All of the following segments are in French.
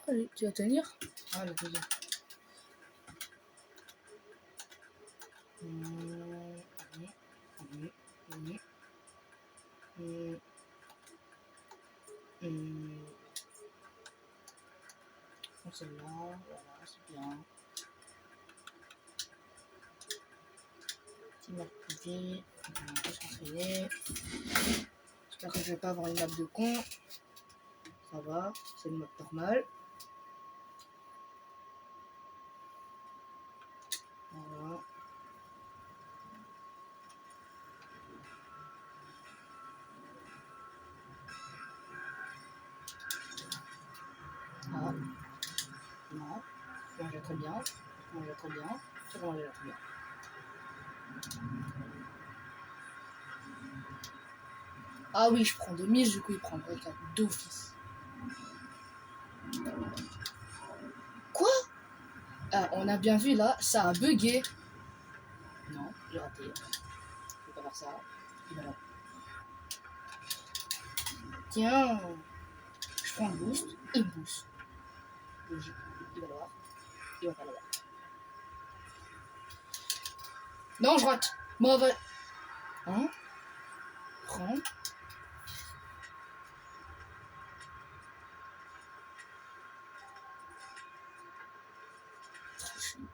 Allez, tu vas tenir? Ah, la deuxième. Celle-là, voilà, c'est bien. Petit map privé, on va s'entraîner. J'espère que je vais pas avoir une map de con. Ça va, c'est une map normale. Voilà. Ah. Non. Je mange très bien. Je mange très bien. Je mange très bien. Ah oui, je prends de mise, du coup il prend quelqu'un d'office. Quoi? Ah, on a bien vu là, ça a bugué. Non, j'ai raté. Je vais pas faire ça. Voilà. Tiens, je prends le boost, il boost. Logique, il va l'avoir. Il va pas l'avoir. Non, je rate. Mauvais. Hein? Prends.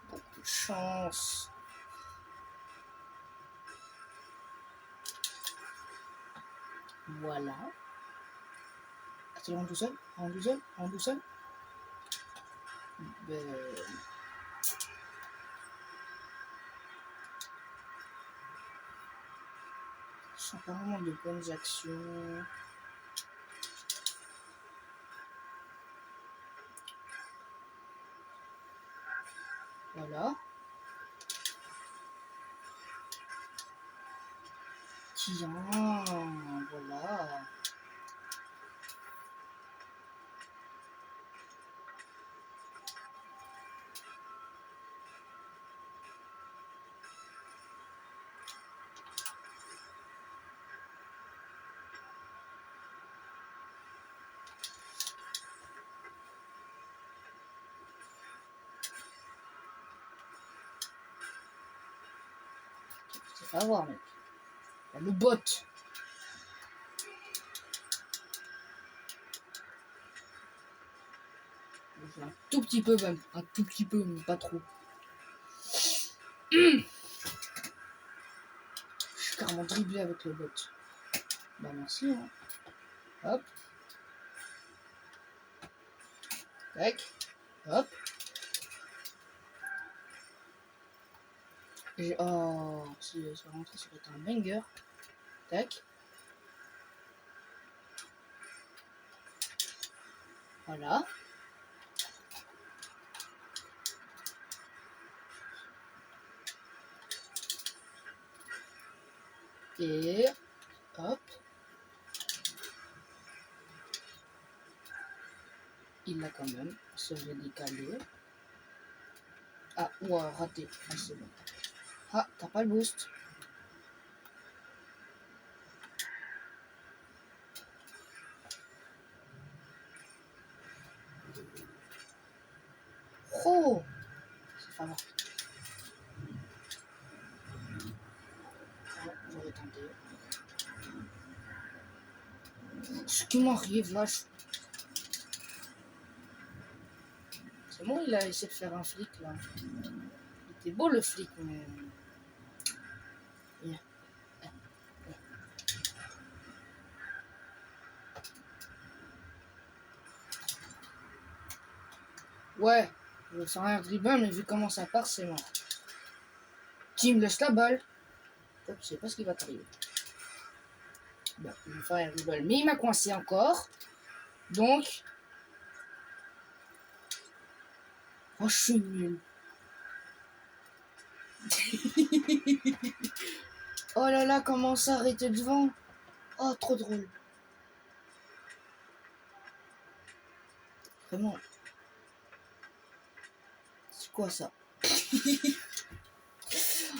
Beaucoup de chance. Voilà. Attends, rentre tout seul. Rentre tout seul. Rentre tout seul. Ben... Ce sont pas vraiment de bonnes actions. Voilà. Tiens, voilà. C'est pas à voir, mec. Le bot. Un tout petit peu même. Un tout petit peu, mais pas trop. Je suis carrément dribblé avec le bot. Bah merci. Hein. Hop. Tac. Hop. Et oh, si ça rentre, ça va être un banger. Tac. Voilà. Et hop. Il l'a quand même. Se décalé. Ah, ouah, raté. Ah, c'est bon. Ah, t'as pas le boost. Oh, c'est pas grave. Ah, j'aurais tenté. Ce qui m'arrive là, c'est bon, il a essayé de faire un flic là. Il était beau le flic, mais... Yeah. Ouais, je vais faire un dribble, mais vu comment ça part, c'est mort. Qui me laisse la balle. Je sais pas ce qui va t'arriver. Bon, je vais faire un dribble, mais il m'a coincé encore. Donc... Oh, je suis nul. Oh là là, comment ça arrêter devant? Oh, trop drôle. Vraiment. C'est quoi ça?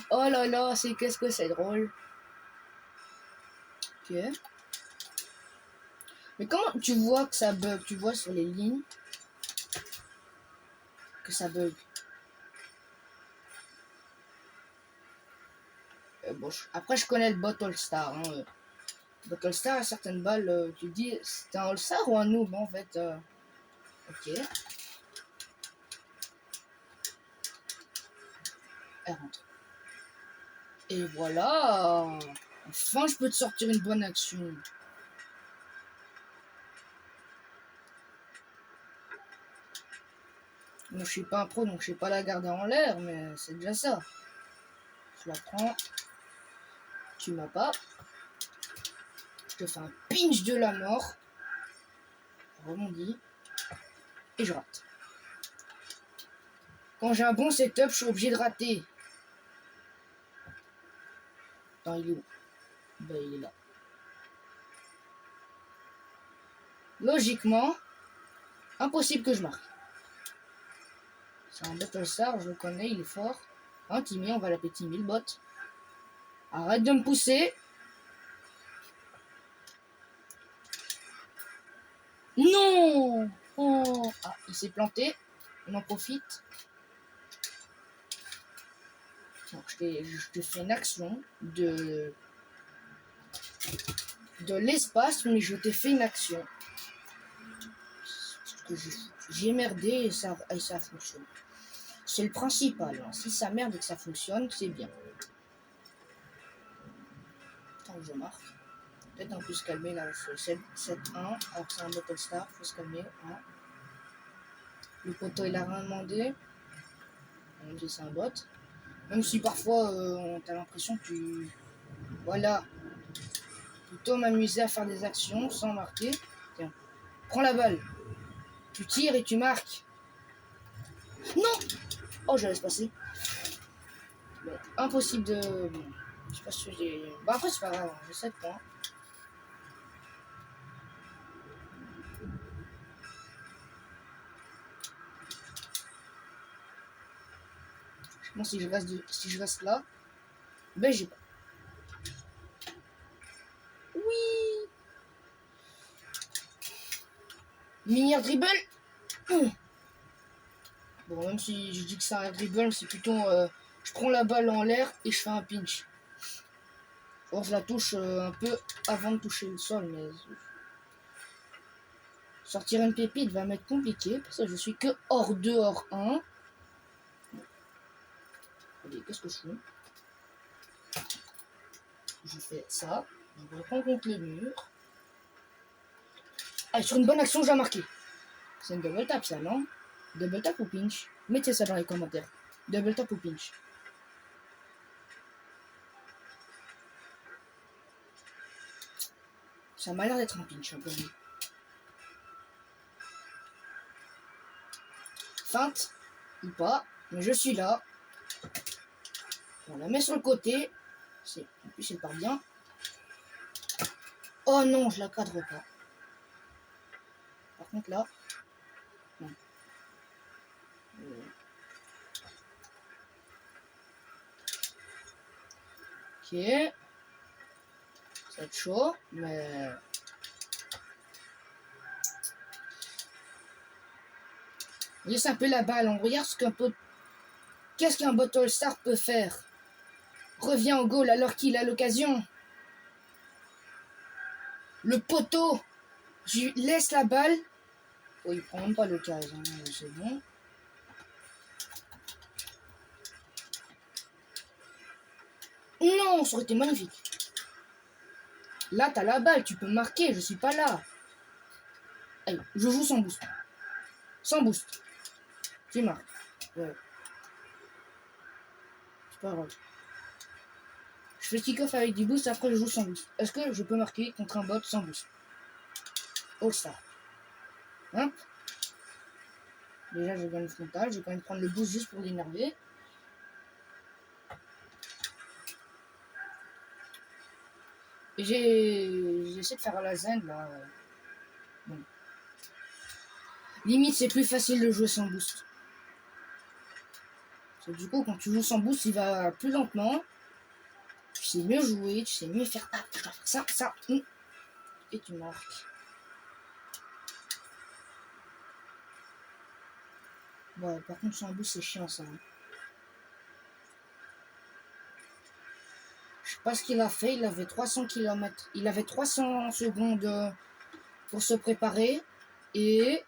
Oh là là, c'est qu'est-ce que c'est drôle. Ok. Mais comment tu vois que ça bug? Tu vois sur les lignes? que ça bug. Bon, après, je connais le bot All-Star. Hein. Bot All-Star, à certaines balles, tu te dis, c'est un All-Star ou un noob en fait. Ok. Elle rentre. Et voilà. Enfin, je peux te sortir une bonne action. Moi, je suis pas un pro, donc je sais pas la garder en l'air, mais c'est déjà ça. Je la prends. Tu m'as pas. Je te fais un pinch de la mort. Je rebondis. Et je rate. Quand j'ai un bon setup, je suis obligé de rater. Attends, il est où? Ben, il est là. Logiquement, impossible que je marque. C'est un bot All-Star, je le connais, il est fort. Un Timmy, on va l'appeler Timmy le bot. Arrête de me pousser. Non. Oh. Ah, il s'est planté. On en profite. Donc, je te fais une action de l'espace, mais je t'ai fait une action. Parce que j'ai merdé et ça fonctionne. C'est le principal. Hein. Si ça merde et que ça fonctionne, c'est bien. Tant que je marque. Peut-être un peu se calmer là. C'est 7-1. Alors que c'est un bot All-Star. Faut se calmer. Hein. Le poteau il a rien demandé. Même si c'est un bot. Même si parfois t'as l'impression que tu. Voilà. Plutôt m'amuser à faire des actions sans marquer. Tiens. Prends la balle. Tu tires et tu marques. Non. Oh, je laisse passer. Bon, impossible de. Bon, je sais pas si j'ai. Bah après c'est pas grave, j'ai 7 points. Bon, si je reste là, ben j'ai pas. Oui. Mini dribble. Bon, même si je dis que c'est un dribble, c'est plutôt je prends la balle en l'air et je fais un pinch. Or je la touche un peu avant de toucher le sol, mais sortir une pépite va m'être compliqué parce que je suis que hors 2, hors 1. Allez, qu'est-ce que je fais? Je fais ça, je reprends contre le mur. Allez, sur une bonne action, j'ai marqué. C'est une double tap ça, non? Double tap ou pinch? Mettez ça dans les commentaires. Double tap ou pinch? Ça m'a l'air d'être un pinch un peu. Feinte ou pas, mais je suis là. On la met sur le côté. En plus, elle part bien. Oh non, je la cadre pas. Par contre, là. Non. Ok. Ça va être chaud, mais. Laisse un peu la balle. On regarde ce qu'un peu. Qu'est-ce qu'un bot All-Star peut faire? Revient au goal alors qu'il a l'occasion. Le poteau. Je laisse la balle. Oh, il prend même pas l'occasion. C'est bon. Non, ça aurait été magnifique. Là, t'as la balle, tu peux marquer, je suis pas là. Allez, je joue sans boost. Sans boost. Tu marques. Ouais. C'est pas grave. Je fais kick-off avec du boost, après je joue sans boost. Est-ce que je peux marquer contre un bot sans boost? Oh ça. Hein? Déjà, je gagne le frontal. Je vais quand même prendre le boost juste pour l'énerver. Et j'essaie de faire la zen là. Bon. Limite, c'est plus facile de jouer sans boost. Parce que du coup, quand tu joues sans boost, il va plus lentement. Tu sais mieux jouer, tu sais mieux faire. Ah, je dois faire ça. Et tu marques. Ouais, par contre, son bout, c'est chiant, ça. Je sais pas ce qu'il a fait. Il avait 300 km. Il avait 300 secondes pour se préparer. Et...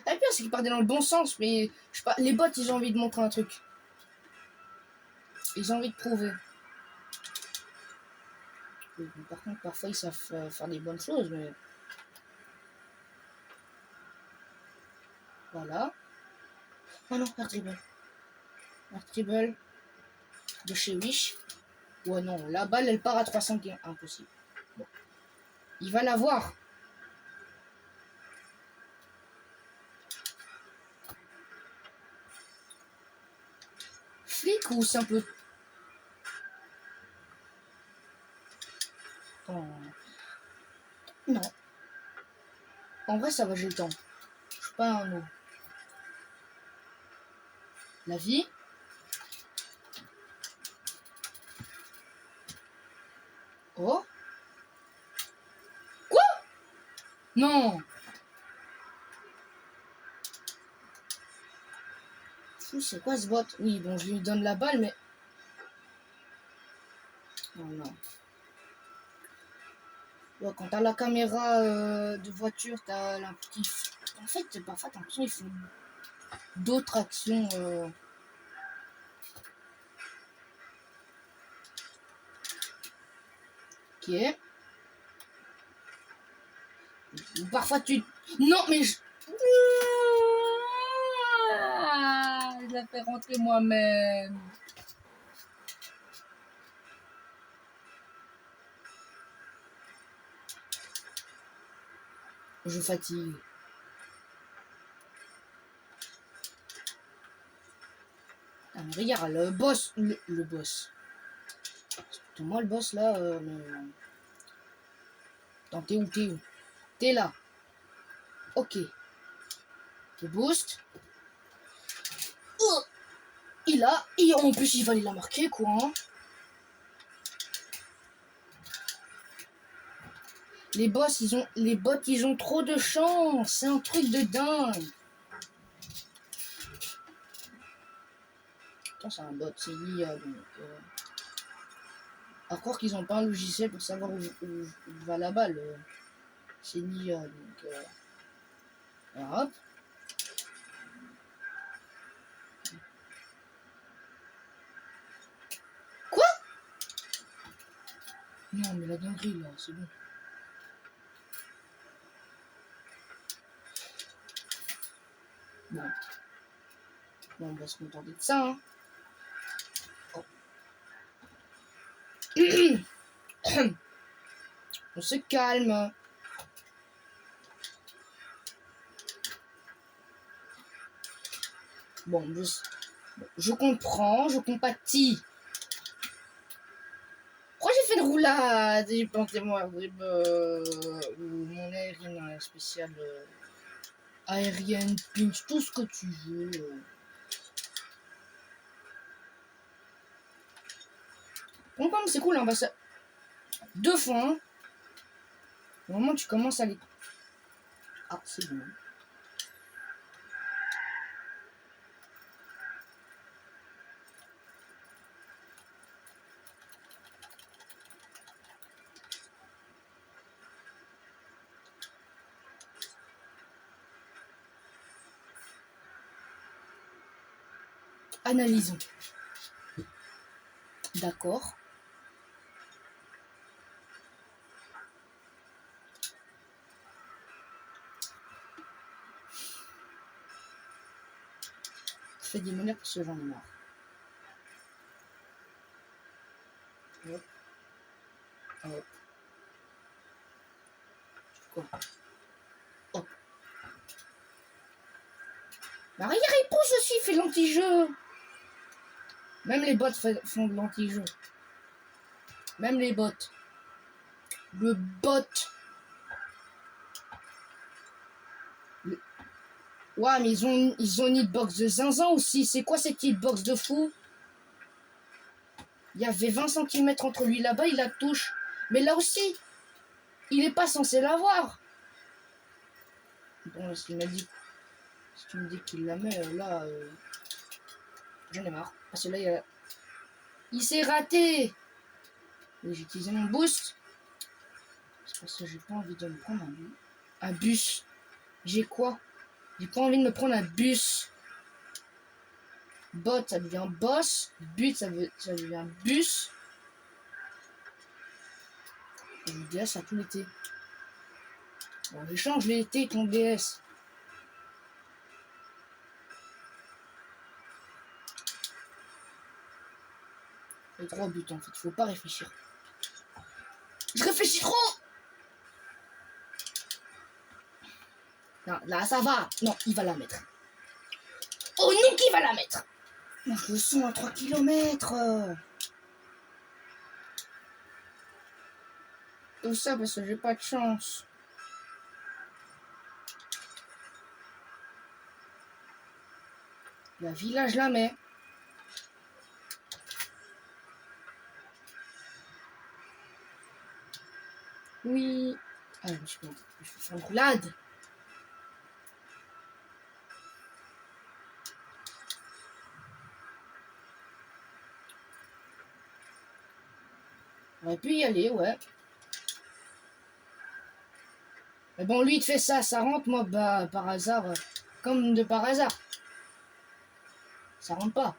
le pire, c'est qu'il partait dans le bon sens. Mais je sais pas, les bots, ils ont envie de montrer un truc. Ils ont envie de prouver. Par contre, parfois, ils savent faire des bonnes choses, mais... Voilà. Oh non, Air Dribble. Air Dribble de chez Wish. Ouais, non, la balle, elle part à 300 km. Impossible. Bon. Il va l'avoir. Flic ou c'est un peu... Oh. Non. En vrai, ça va, j'ai le temps. Je suis pas un mot. La vie. Oh. Quoi? Non. C'est quoi ce bot? Oui, bon, je lui donne la balle, mais... Non, non. Ouais, quand t'as la caméra de voiture, t'as l'impression... En fait, parfois, t'as l'impression qu'ils font d'autres actions... Ok. Parfois, tu... Non, mais je... Je la fais rentrer moi-même. Je fatigue. Ah, mais regarde, le boss. Le boss. C'est moi le boss là. Attends, t'es où? T'es là. Ok. Je boost. Oh, il a. Et en plus, il va aller la marquer, quoi. Hein. Les boss, les bots, ils ont trop de chance. C'est un truc de dingue. Attends, c'est un bot, c'est l'IA. Donc, à croire qu'ils ont pas un logiciel pour savoir où va la balle. C'est l'IA. Donc, hop. Quoi? Non, mais la dinguerie là, c'est bon. Bon. Bon, on va se contenter de ça. Hein. Oh. On se calme. Bon, je comprends, je compatis. Pourquoi j'ai fait une roulade? J'ai planté moi, mon aérien spécial aérienne, pinch, tout ce que tu veux. Bon, comme c'est cool, on va ça. 2 fois. Hein. Au moment où tu commences à les. Ah, c'est bon. Analysons. D'accord. Je fais des manières parce que j'en ai marre. Hop. Hop. Quoi? Hop. Bah regarde, il pousse aussi, il fait l'anti-jeu. Même les bots font de l'anti-jeu. Même les bots. Le bot. Ouais, mais ils ont une hitbox de zinzin aussi. C'est quoi cette hitbox de fou? Il y avait 20 cm entre lui là-bas, il la touche. Mais là aussi, il est pas censé l'avoir. Bon, ce qu'il m'a dit. Si tu me dis qu'il la met là, j'en ai marre. Parce que là, il y a... Il s'est raté. Oui, j'ai utilisé mon boost. C'est parce que j'ai pas envie de me prendre un bus. J'ai quoi? J'ai pas envie de me prendre un bus. Bot, ça devient boss. But, ça devient bus. Et le DS a tout l'été. Bon, j'échange l'été ton DS. Les 3 buts en fait, faut pas réfléchir. Je réfléchis trop! Non, là ça va. Non, il va la mettre. Oh non, qui va la mettre? Non, je le sens à 3 km. Tout ça parce que j'ai pas de chance. La village la met. Oui. Ah, je suis faire une roulade. On aurait pu y aller, ouais. Mais bon, lui, il te fait ça, ça rentre, moi, bah, par hasard, comme de par hasard. Ça rentre pas.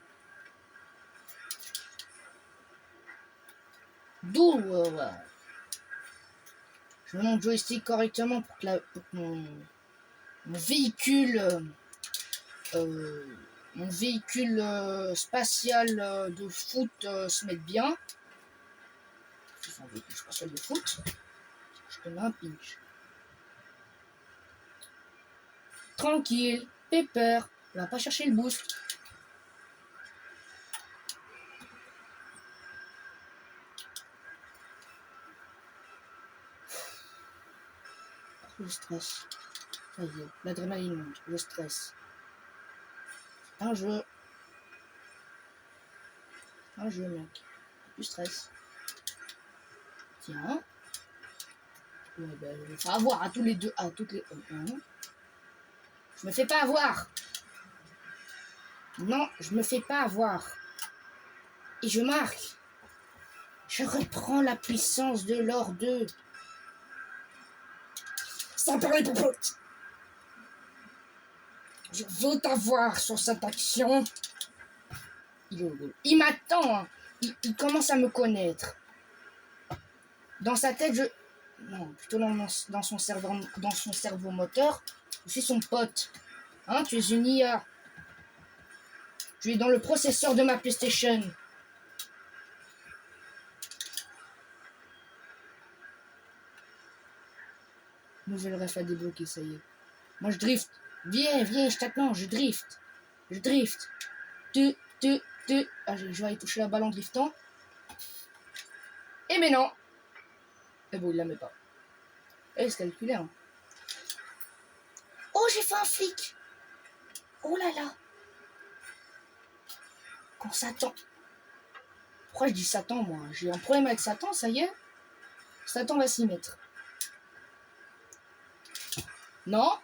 D'où, ouais. Je mets mon joystick correctement pour que, mon véhicule, spatial de foot se mette bien. C'est son véhicule spatial de foot. Je te mets un pinch. Tranquille, pépère. On va pas chercher le boost. Le stress. Ça y est, l'adrénaline monte, le stress. Un jeu. Un jeu, mec. Du stress. Tiens. Ouais, ben, je me fais avoir à tous les deux. À toutes les. Je me fais pas avoir. Non, je me fais pas avoir. Et je marque. Je reprends la puissance de l'or 2. Sans parler popote. Je veux t'avoir sur cette action. Il m'attend. Hein. Il commence à me connaître. Dans sa tête, non, plutôt dans son cerveau moteur, je suis son pote. Hein, tu es une IA. Tu es dans le processeur de ma PlayStation. Nouvelle ref à débloquer, ça y est. Moi, je drift. Viens, je t'attends, je drift. Je drift. Ah, je vais aller toucher la balle en driftant. Eh mais non. Eh bon, il la met pas. Eh, c'est calculé, hein. Oh, j'ai fait un flic. Oh là là. Quand Satan. Pourquoi je dis Satan, moi? J'ai un problème avec Satan, ça y est. Satan va s'y mettre. Non.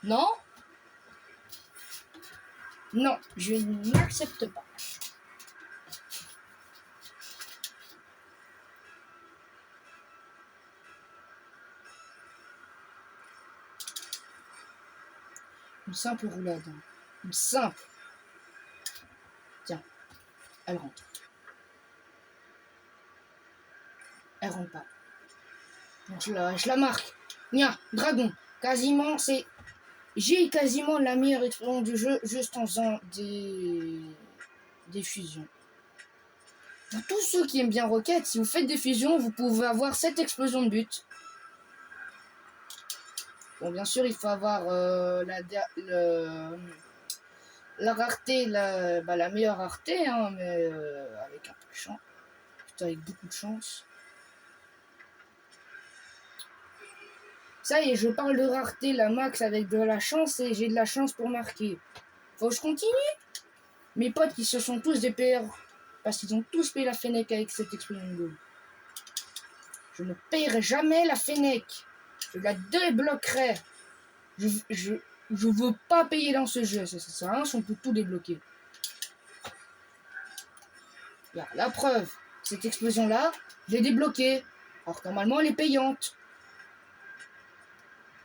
Non. Non, je n'accepte pas. Une simple roulade. Une simple. Tiens, elle rentre. Elle rentre pas. Donc je la marque. Nia, dragon. Quasiment, c'est... J'ai quasiment la meilleure expérience du jeu juste en faisant des fusions. Pour tous ceux qui aiment bien Rocket, si vous faites des fusions, vous pouvez avoir cette explosion de but. Bon, bien sûr, il faut avoir la rareté, la meilleure rareté, hein, mais avec un peu de chance. Putain, avec beaucoup de chance. Ça y est, je parle de rareté, la max avec de la chance et j'ai de la chance pour marquer. Faut que je continue. Mes potes qui se sont tous des PR parce qu'ils ont tous payé la Fennec avec cette explosion de goal. Je ne paierai jamais la Fennec. Je la débloquerai. Je veux pas payer dans ce jeu. Ça sert à rien si on peut tout débloquer. Là, la preuve. Cette explosion-là, je l'ai débloquée. Alors normalement, elle est payante.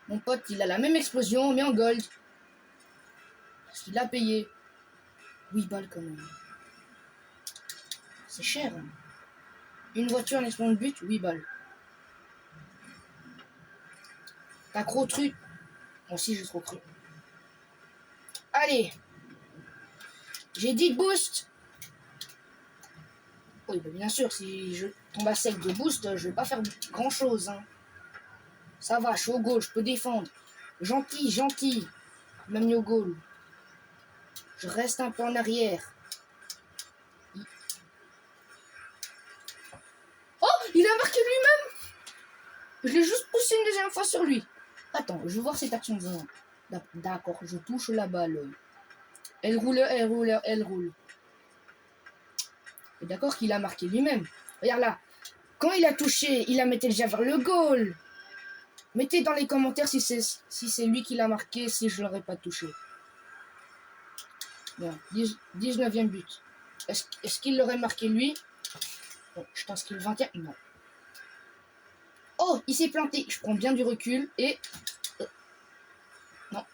Mon pote, il a la même explosion, mais en gold. Parce qu'il l'a payé. 8 balles quand même. C'est cher. Hein. Une voiture, une explosion de but, 8 balles. T'as trop cru. Moi aussi, j'ai trop cru. Allez. J'ai dit boost. Oui, bah bien sûr, si je tombe à sec de boost, je vais pas faire grand chose. Hein. Ça va, je suis au goal, je peux défendre. Gentil, gentil. Même mis au goal. Je reste un peu en arrière. Oh, il a marqué lui-même. Je l'ai juste poussé une deuxième fois sur lui. Attends, je veux voir cette action de zone. D'accord, je touche la balle. Elle roule, elle roule, elle roule. D'accord qu'il a marqué lui-même. Regarde là. Quand il a touché, il a mis déjà vers le goal. Mettez dans les commentaires si c'est lui qui l'a marqué, si je l'aurais pas touché. Bien, 19e but. Est-ce qu'il l'aurait marqué lui? Bon, je pense qu'il 20e. Non. Oh, il s'est planté. Je prends bien du recul et... non.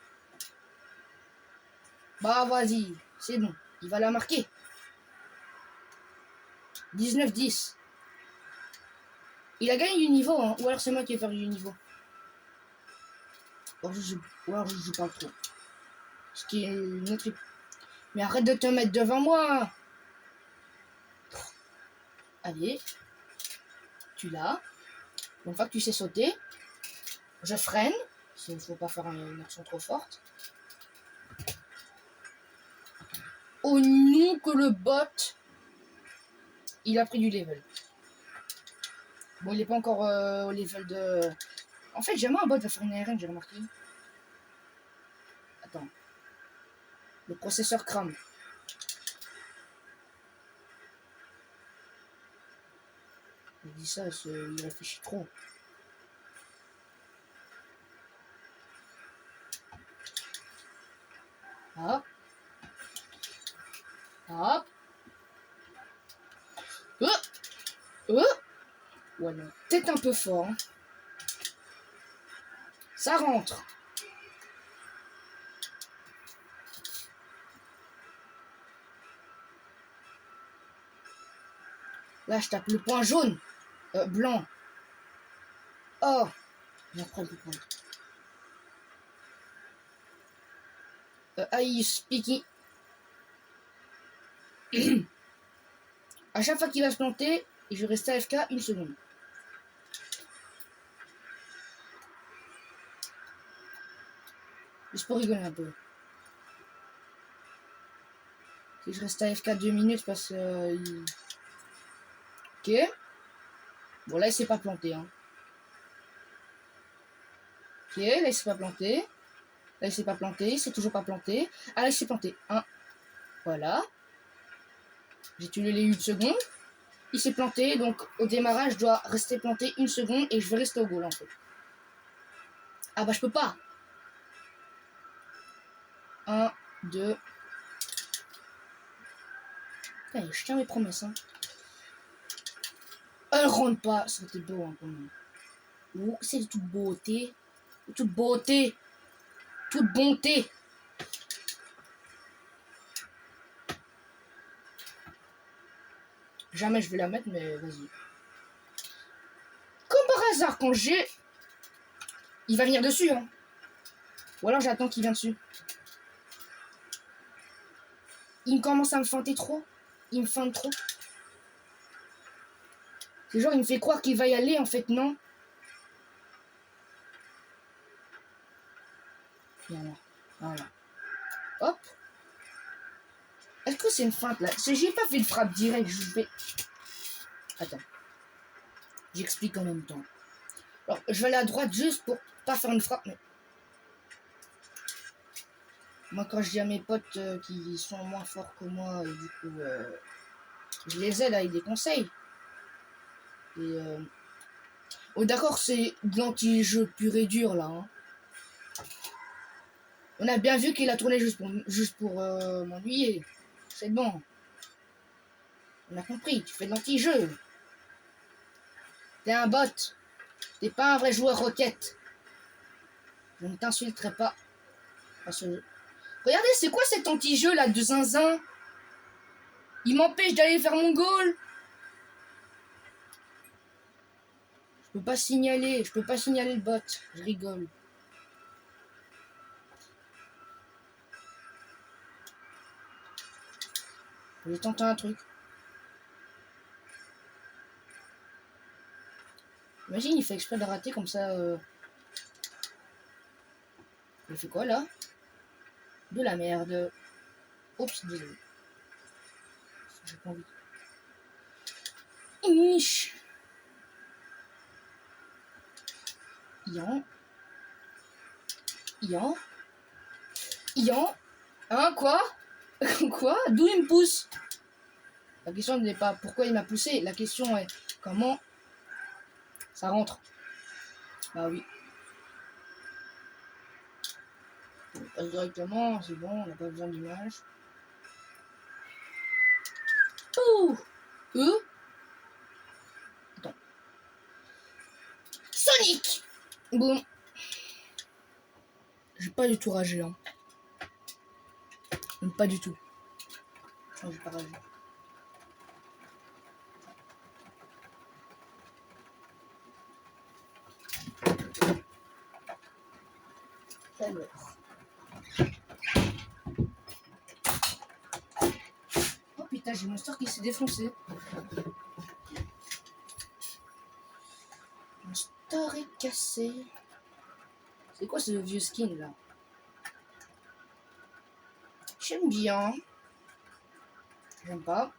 Bah vas-y, c'est bon. Il va la marquer. 19-10. Il a gagné du niveau, hein. Ou alors c'est moi qui ai perdu du niveau. Ou alors je joue pas trop. Ce qui est une autre... Mais arrête de te mettre devant moi. Allez. Tu l'as. Une fois que tu sais sauter, je freine. Il ne faut pas faire une action trop forte. Oh non, que le bot, il a pris du level. Bon, il n'est pas encore au level de... En fait, jamais un bot va faire une ARN, j'ai remarqué. Attends. Le processeur crame. Il dit ça, il réfléchit trop. Hop. Hop. Ouais, non. Peut-être un peu fort. Hein. Ça rentre. Là, je tape le point jaune. Blanc. Oh. J'ai après le point. Are you speaking? À chaque fois qu'il va se planter, je reste AFK une seconde. Juste pour rigoler un peu. Si je reste AFK 2 minutes parce que... Ok. Bon, là, il s'est pas planté. Hein. Ok, là, il s'est pas planté. Là, il s'est pas planté. Il s'est toujours pas planté. Ah, là, il s'est planté. 1. Voilà. J'ai tué les 8 secondes. Il s'est planté. Donc, au démarrage, je dois rester planté une seconde et je vais rester au goal, en fait. Ah, bah, je peux pas. 1, 2. Putain, je tiens mes promesses. Hein. Elle rentre pas. C'était beau, hein, quand même. Oh, c'est de toute beauté. De toute beauté. Toute bonté. Jamais je vais la mettre, mais vas-y. Comme par hasard, quand j'ai... Il va venir dessus, hein. Ou alors j'attends qu'il vienne dessus. Il commence à me feinter trop. Il me feinte trop. C'est genre, il me fait croire qu'il va y aller, en fait, non. Voilà. Voilà. Hop. Est-ce que c'est une feinte, là? J'ai pas fait de frappe directe, je vais... Attends. J'explique en même temps. Alors, je vais aller à droite juste pour pas faire une frappe, mais... Moi, quand je dis à mes potes qui sont moins forts que moi, et du coup, je les aide avec des conseils. Et oh, d'accord, c'est de l'anti-jeu pur et dur, là. Hein. On a bien vu qu'il a tourné juste pour m'ennuyer. C'est bon. On a compris, tu fais de l'anti-jeu. T'es un bot. T'es pas un vrai joueur Rocket. Je ne t'insulterai pas. Regardez, c'est quoi cet anti-jeu là de zinzin? Il m'empêche d'aller faire mon goal. Je peux pas signaler le bot. Je rigole. Je vais tenter un truc. Imagine, il fait exprès de rater comme ça. Il fait quoi là? De la merde. Oups, désolé. J'ai pas envie. Ish. Yan. Hein, quoi? Quoi? D'où il me pousse? La question n'est pas pourquoi il m'a poussé. La question est comment ça rentre. Bah oui. On passe directement, c'est bon, on n'a pas besoin d'image. Ouh! Attends. Sonic! Boum. J'ai pas du tout ragé, hein. Même pas du tout. Non, j'ai pas ragé. Alors. Oh putain, j'ai mon store qui s'est défoncé. Mon store est cassé. C'est quoi ce vieux skin là? J'aime bien. J'aime pas.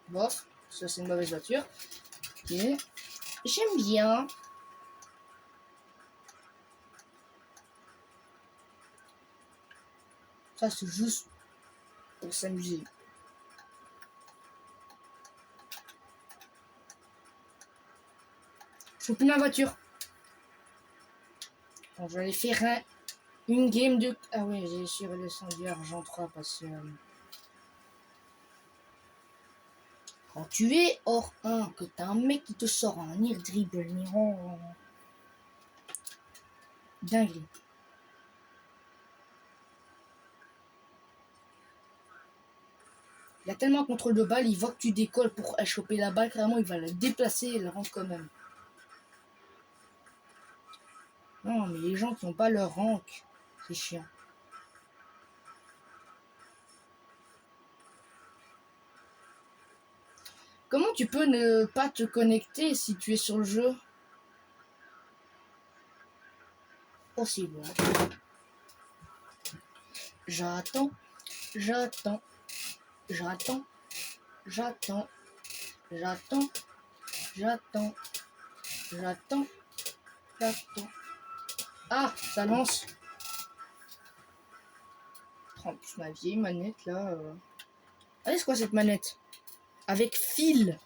Bof. Ça c'est une mauvaise voiture. Ok. J'aime bien. Ça c'est juste pour s'amuser. Je fais plus ma voiture. Bon, je vais aller faire une game de... Ah ouais, j'ai sur le sang du argent 3 parce que... Quand tu es hors 1, que t'as un mec qui te sort un air dribble, dingue. Il a tellement contrôle de balle, il voit que tu décolles pour choper la balle, carrément il va la déplacer et la rendre quand même. Non, mais les gens qui n'ont pas leur rank, c'est chiant. Comment tu peux ne pas te connecter si tu es sur le jeu? Possible. Hein. J'attends. Ah, ça lance. En plus, ma vieille manette là. Allez, c'est quoi cette manette? Avec fil.